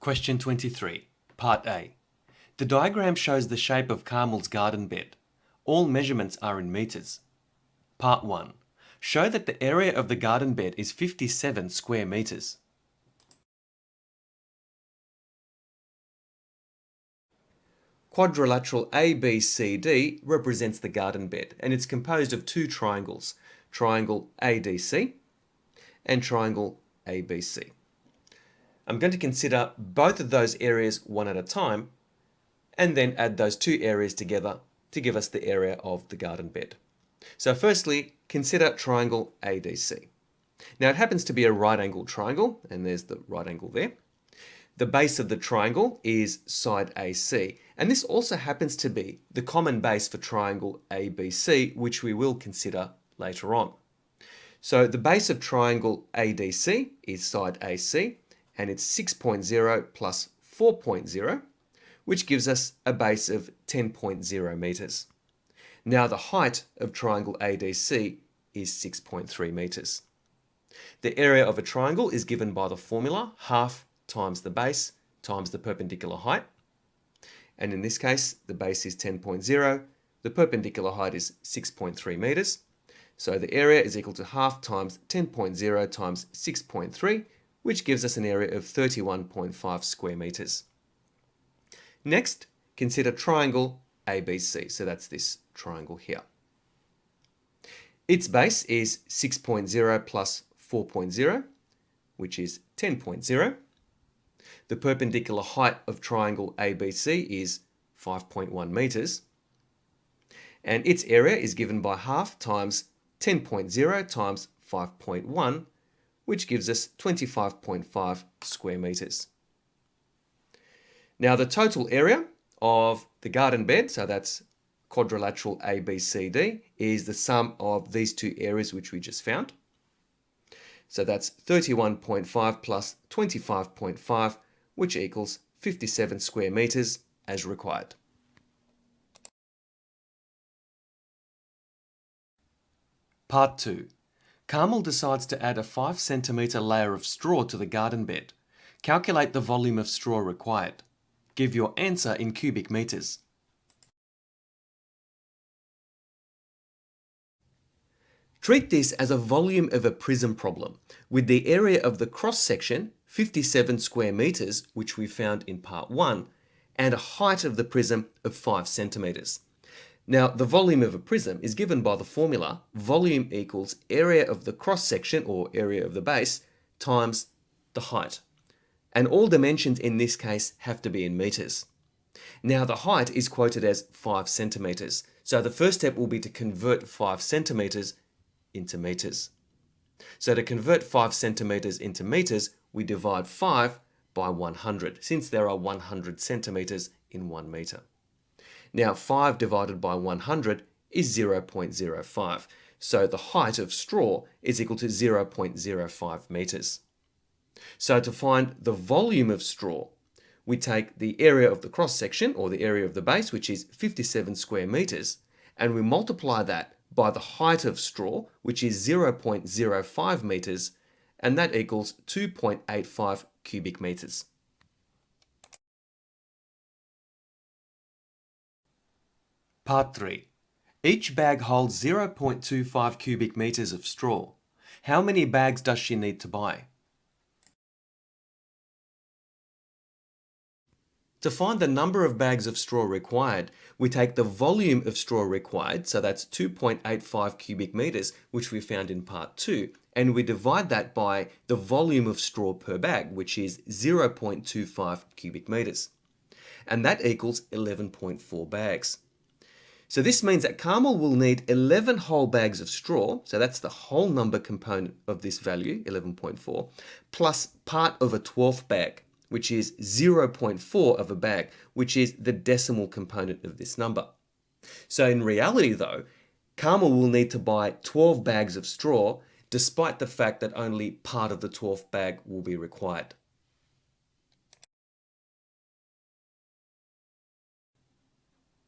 Question 23, Part A. The diagram shows the shape of Carmel's garden bed. All measurements are in meters. Part 1. Show that the area of the garden bed is 57 square meters. Quadrilateral ABCD represents the garden bed, and it's composed of two triangles, triangle ADC and triangle ABC. I'm going to consider both of those areas one at a time and then add those two areas together to give us the area of the garden bed. So firstly, consider triangle ADC. Now it happens to be a right angled triangle, and there's the right angle there. The base of the triangle is side AC, and this also happens to be the common base for triangle ABC, which we will consider later on. So the base of triangle ADC is side AC, and it's 6.0 plus 4.0, which gives us a base of 10.0 meters. Now the height of triangle ADC is 6.3 meters. The area of a triangle is given by the formula half times the base times the perpendicular height. And in this case, the base is 10.0, the perpendicular height is 6.3 meters. So the area is equal to half times 10.0 times 6.3, which gives us an area of 31.5 square meters. Next, consider triangle ABC. So that's this triangle here. Its base is 6.0 plus 4.0, which is 10.0. The perpendicular height of triangle ABC is 5.1 meters. And its area is given by half times 10.0 times 5.1, which gives us 25.5 square meters. Now the total area of the garden bed, so that's quadrilateral ABCD, is the sum of these two areas which we just found. So that's 31.5 plus 25.5, which equals 57 square meters as required. Part 2. Carmel decides to add a 5 centimeter layer of straw to the garden bed. Calculate the volume of straw required. Give your answer in cubic meters. Treat this as a volume of a prism problem, with the area of the cross-section, 57 square meters, which we found in part 1, and a height of the prism of 5 centimeters. Now, the volume of a prism is given by the formula volume equals area of the cross-section, or area of the base, times the height. And all dimensions in this case have to be in meters. Now, the height is quoted as 5 centimeters. So the first step will be to convert 5 centimeters into meters. So to convert 5 centimeters into meters, we divide 5 by 100, since there are 100 centimeters in 1 meter. Now 5 divided by 100 is 0.05. So the height of straw is equal to 0.05 meters. So to find the volume of straw, we take the area of the cross-section, or the area of the base, which is 57 square meters, and we multiply that by the height of straw, which is 0.05 meters, and that equals 2.85 cubic meters. Part 3. Each bag holds 0.25 cubic meters of straw. How many bags does she need to buy? To find the number of bags of straw required, we take the volume of straw required, so that's 2.85 cubic meters, which we found in part 2, and we divide that by the volume of straw per bag, which is 0.25 cubic meters. And that equals 11.4 bags. So this means that Carmel will need 11 whole bags of straw, so that's the whole number component of this value, 11.4, plus part of a 12th bag, which is 0.4 of a bag, which is the decimal component of this number. So in reality though, Carmel will need to buy 12 bags of straw, despite the fact that only part of the 12th bag will be required.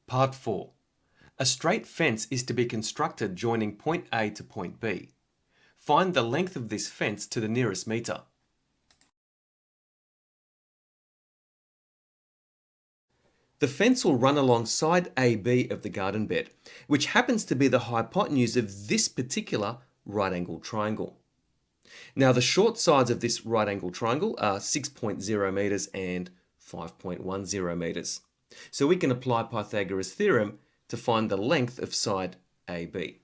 Part 4. A straight fence is to be constructed joining point A to point B. Find the length of this fence to the nearest meter. The fence will run along side AB of the garden bed, which happens to be the hypotenuse of this particular right-angled triangle. Now the short sides of this right-angled triangle are 6.0 meters and 5.10 meters. So we can apply Pythagoras' theorem to find the length of side AB.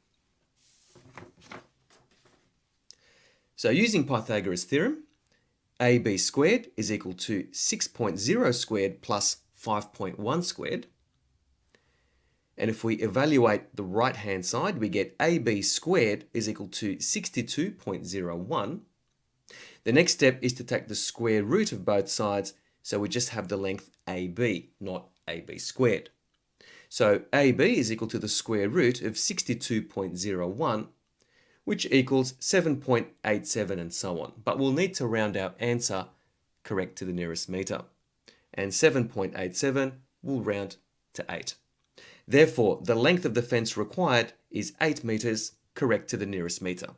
So using Pythagoras' theorem, AB squared is equal to 6.0 squared plus 5.1 squared. And if we evaluate the right-hand side, we get AB squared is equal to 62.01. The next step is to take the square root of both sides, so we just have the length AB, not AB squared. So AB is equal to the square root of 62.01, which equals 7.87 and so on. But we'll need to round our answer correct to the nearest meter. And 7.87 will round to 8. Therefore, the length of the fence required is 8 meters, correct to the nearest meter.